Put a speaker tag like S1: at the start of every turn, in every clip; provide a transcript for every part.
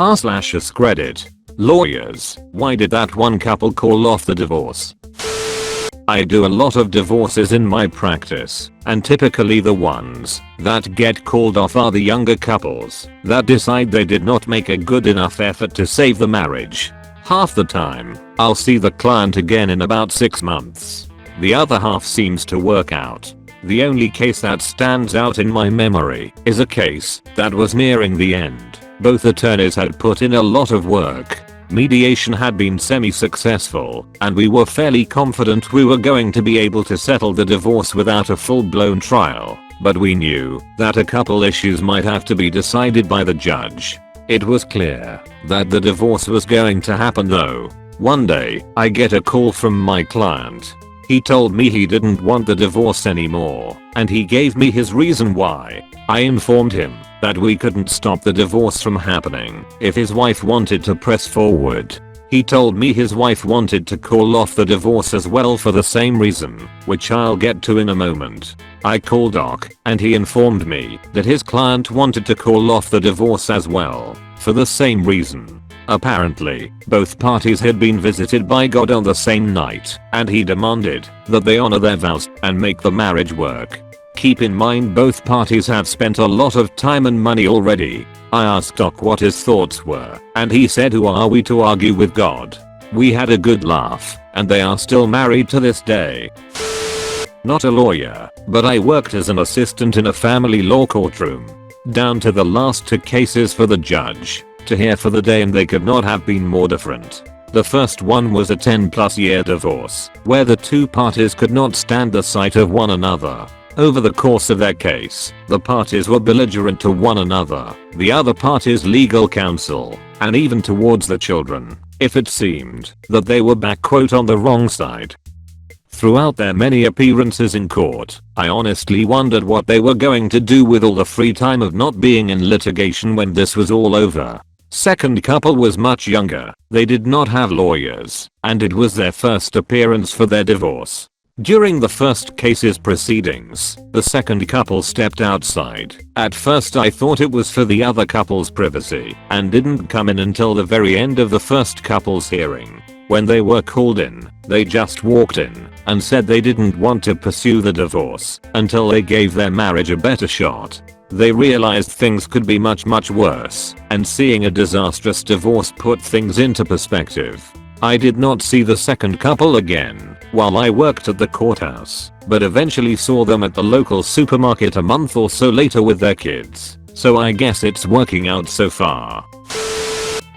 S1: r/AskReddit. Lawyers, why did that one couple call off the divorce? I do a lot of divorces in my practice, and typically the ones that get called off are the younger couples that decide they did not make a good enough effort to save the marriage. Half the time, I'll see the client again in about 6 months. The other half seems to work out. The only case that stands out in my memory is a case that was nearing the end. Both attorneys had put in a lot of work. Mediation had been semi-successful, and we were fairly confident we were going to be able to settle the divorce without a full-blown trial, but we knew that a couple issues might have to be decided by the judge. It was clear that the divorce was going to happen though. One day, I get a call from my client. He told me he didn't want the divorce anymore, and he gave me his reason why. I informed him that we couldn't stop the divorce from happening if his wife wanted to press forward. He told me his wife wanted to call off the divorce as well for the same reason, which I'll get to in a moment. I called Doc, and he informed me that his client wanted to call off the divorce as well, for the same reason. Apparently, both parties had been visited by God on the same night, and he demanded that they honor their vows and make the marriage work. Keep in mind both parties have spent a lot of time and money already. I asked Doc what his thoughts were, and he said, who are we to argue with God? We had a good laugh, and they are still married to this day. Not a lawyer, but I worked as an assistant in a family law courtroom. Down to the last 2 cases for the judge to hear for the day, and they could not have been more different. The first one was a 10+ year divorce, where the 2 parties could not stand the sight of one another. Over the course of their case, the parties were belligerent to one another, the other party's legal counsel, and even towards the children, if it seemed that they were back quote on the wrong side. Throughout their many appearances in court, I honestly wondered what they were going to do with all the free time of not being in litigation when this was all over. Second couple was much younger, they did not have lawyers, and it was their first appearance for their divorce. During the first case's proceedings, the second couple stepped outside. At first I thought it was for the other couple's privacy, and didn't come in until the very end of the first couple's hearing. When they were called in, they just walked in and said they didn't want to pursue the divorce until they gave their marriage a better shot. They realized things could be much worse, and seeing a disastrous divorce put things into perspective. I did not see the second couple again while I worked at the courthouse, but eventually saw them at the local supermarket a month or so later with their kids, so I guess it's working out so far.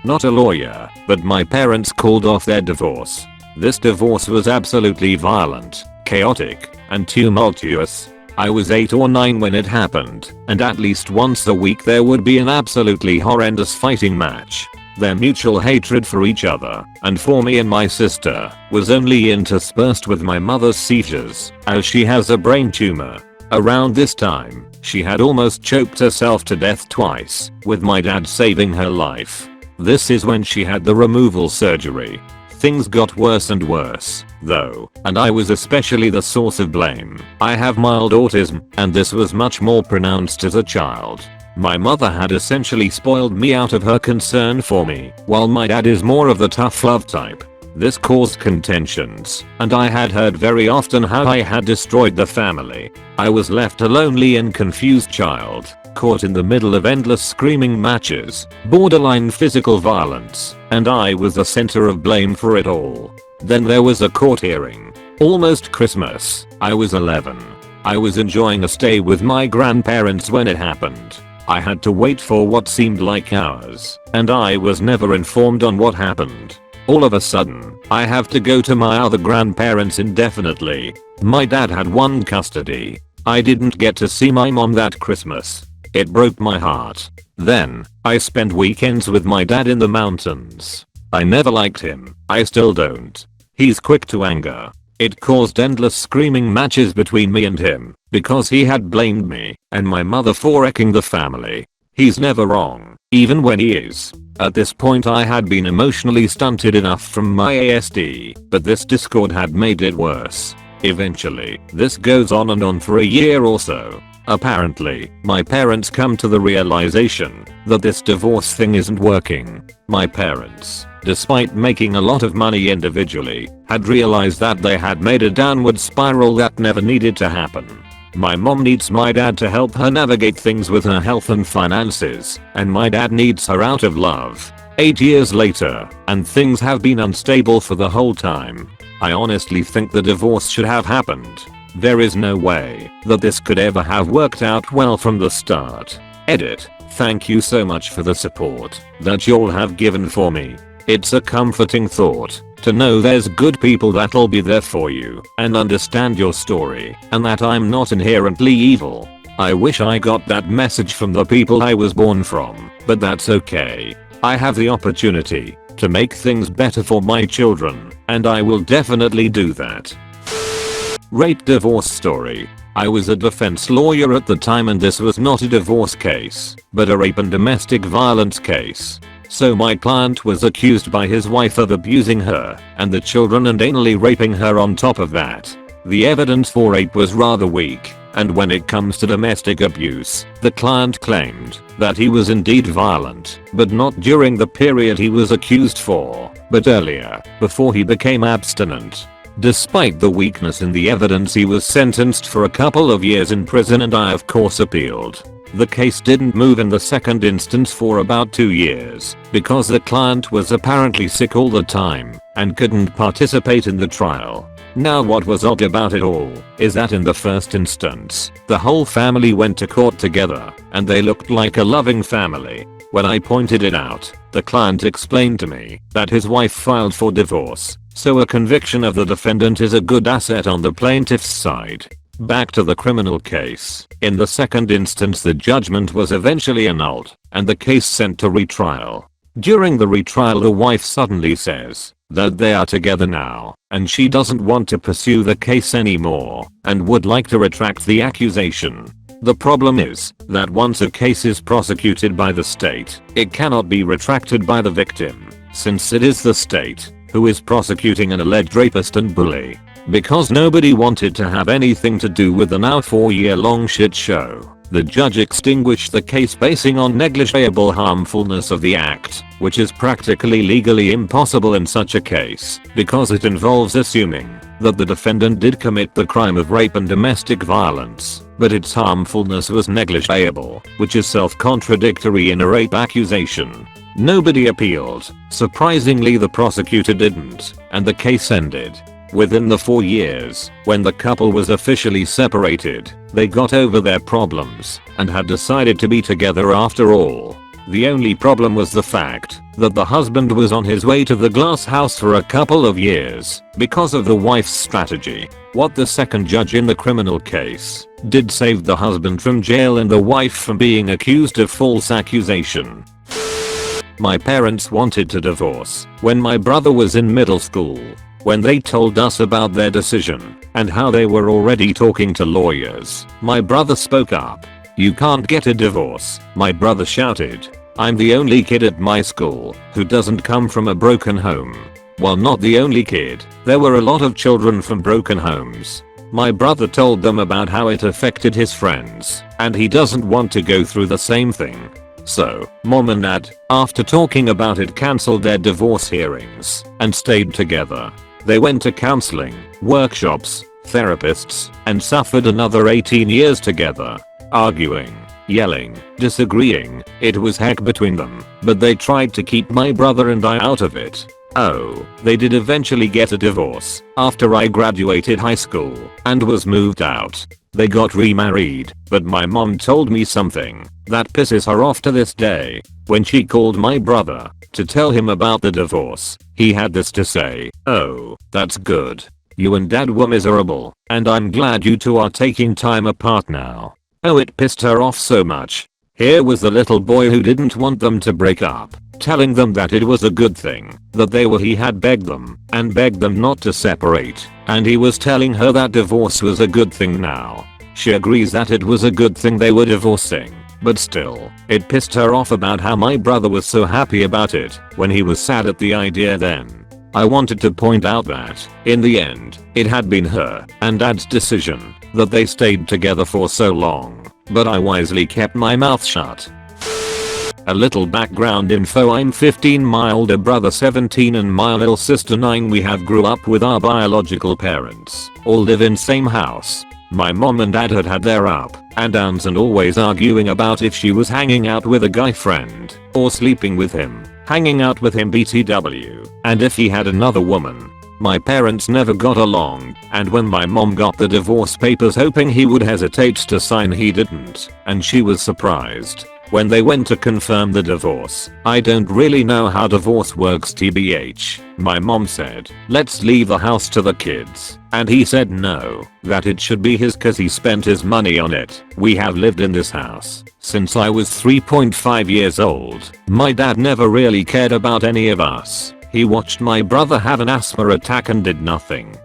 S1: Not a lawyer, but my parents called off their divorce. This divorce was absolutely violent, chaotic, and tumultuous. I was 8 or 9 when it happened, and at least once a week there would be an absolutely horrendous fighting match. Their mutual hatred for each other, and for me and my sister, was only interspersed with my mother's seizures, as she has a brain tumor. Around this time, she had almost choked herself to death twice, with my dad saving her life. This is when she had the removal surgery. Things got worse and worse, though, and I was especially the source of blame. I have mild autism, and this was much more pronounced as a child. My mother had essentially spoiled me out of her concern for me, while my dad is more of the tough love type. This caused contentions, and I had heard very often how I had destroyed the family. I was left a lonely and confused child, caught in the middle of endless screaming matches, borderline physical violence, and I was the center of blame for it all. Then there was a court hearing. Almost Christmas. I was 11. I was enjoying a stay with my grandparents when it happened. I had to wait for what seemed like hours, and I was never informed on what happened. All of a sudden, I have to go to my other grandparents indefinitely. My dad had one custody. I didn't get to see my mom that Christmas. It broke my heart. Then, I spent weekends with my dad in the mountains. I never liked him. I still don't. He's quick to anger. It caused endless screaming matches between me and him, because he had blamed me and my mother for wrecking the family. He's never wrong, even when he is. At this point I had been emotionally stunted enough from my ASD, but this discord had made it worse. Eventually, this goes on for a year or so. Apparently, my parents come to the realization that this divorce thing isn't working. My parents, despite making a lot of money individually, had realized that they had made a downward spiral that never needed to happen. My mom needs my dad to help her navigate things with her health and finances, and my dad needs her out of love. 8 years later, and things have been unstable for the whole time. I honestly think the divorce should have happened. There is no way that this could ever have worked out well from the start. Edit. Thank you so much for the support that y'all have given for me. It's a comforting thought to know there's good people that'll be there for you and understand your story, and that I'm not inherently evil. I wish I got that message from the people I was born from, but that's okay. I have the opportunity to make things better for my children, and I will definitely do that. Rape divorce story. I was a defense lawyer at the time, and this was not a divorce case, but a rape and domestic violence case. So my client was accused by his wife of abusing her and the children and anally raping her on top of that. The evidence for rape was rather weak, and when it comes to domestic abuse, the client claimed that he was indeed violent, but not during the period he was accused for, but earlier, before he became abstinent. Despite the weakness in the evidence, he was sentenced for a couple of years in prison, and I of course appealed. The case didn't move in the second instance for about 2 years because the client was apparently sick all the time and couldn't participate in the trial. Now what was odd about it all is that in the first instance, the whole family went to court together and they looked like a loving family. When I pointed it out, the client explained to me that his wife filed for divorce, so a conviction of the defendant is a good asset on the plaintiff's side. Back to the criminal case. In the second instance, the judgment was eventually annulled and the case sent to retrial. During the retrial, the wife suddenly says that they are together now and she doesn't want to pursue the case anymore and would like to retract the accusation. The problem is that once a case is prosecuted by the state, it cannot be retracted by the victim, since it is the state who is prosecuting an alleged rapist and bully. Because nobody wanted to have anything to do with the now 4-year-long shit show, the judge extinguished the case basing on negligible harmfulness of the act, which is practically legally impossible in such a case because it involves assuming that the defendant did commit the crime of rape and domestic violence, but its harmfulness was negligible, which is self-contradictory in a rape accusation. Nobody appealed. Surprisingly, the prosecutor didn't, and the case ended. Within the 4 years, when the couple was officially separated, they got over their problems and had decided to be together after all. The only problem was the fact that the husband was on his way to the glass house for a couple of years because of the wife's strategy. What the second judge in the criminal case did saved the husband from jail and the wife from being accused of false accusation. My parents wanted to divorce when my brother was in middle school. When they told us about their decision and how they were already talking to lawyers, my brother spoke up. "You can't get a divorce," my brother shouted. "I'm the only kid at my school who doesn't come from a broken home." Well, not the only kid. There were a lot of children from broken homes. My brother told them about how it affected his friends, and he doesn't want to go through the same thing. So, mom and dad, after talking about it, cancelled their divorce hearings and stayed together. They went to counseling, workshops, therapists, and suffered another 18 years together. Arguing, yelling, disagreeing, it was heck between them, but they tried to keep my brother and I out of it. Oh, they did eventually get a divorce after I graduated high school and was moved out. They got remarried, but my mom told me something that pisses her off to this day. When she called my brother to tell him about the divorce, he had this to say: "Oh, that's good. You and dad were miserable, and I'm glad you two are taking time apart now." Oh, it pissed her off so much. Here was the little boy who didn't want them to break up, telling them that it was a good thing that they were. He had begged them and begged them not to separate, and he was telling her that divorce was a good thing now. She agrees that it was a good thing they were divorcing, but still, it pissed her off about how my brother was so happy about it when he was sad at the idea then. I wanted to point out that, in the end, it had been her and dad's decision that they stayed together for so long, but I wisely kept my mouth shut. A little background info: I'm 15, my older brother 17 and my little sister 9. We have grew up with our biological parents, all live in same house. My mom and dad had their up and downs and always arguing about if she was hanging out with a guy friend or sleeping with him, hanging out with him BTW, and if he had another woman. My parents never got along, and when my mom got the divorce papers hoping he would hesitate to sign, he didn't, and she was surprised when they went to confirm the divorce. I don't really know how divorce works tbh. My mom said, let's leave the house to the kids, and he said no, that it should be his cause he spent his money on it. We have lived in this house since I was 3.5 years old. My dad never really cared about any of us. He watched my brother have an asthma attack and did nothing.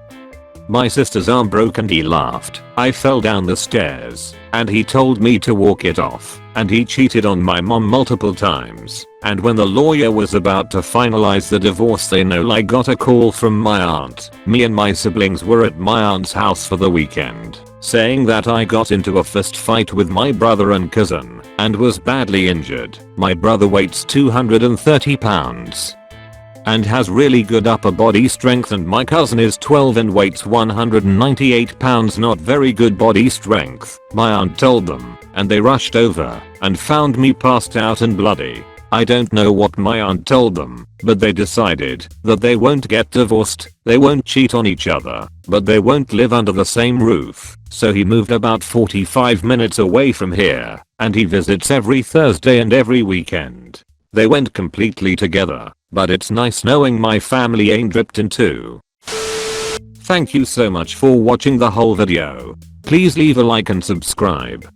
S1: My sister's arm broke and he laughed. I fell down the stairs and he told me to walk it off, and he cheated on my mom multiple times. And when the lawyer was about to finalize the divorce, they know I got a call from my aunt. Me and my siblings were at my aunt's house for the weekend, saying that I got into a fist fight with my brother and cousin and was badly injured. My brother weighs 230 pounds. And has really good upper body strength, and my cousin is 12 and weighs 198 pounds, not very good body strength. My aunt told them, and they rushed over and found me passed out and bloody. I don't know what my aunt told them, but they decided that they won't get divorced, they won't cheat on each other, but they won't live under the same roof. So he moved about 45 minutes away from here, and he visits every Thursday and every weekend. They went completely together, but it's nice knowing my family ain't ripped in two. Thank you so much for watching the whole video. Please leave a like and subscribe.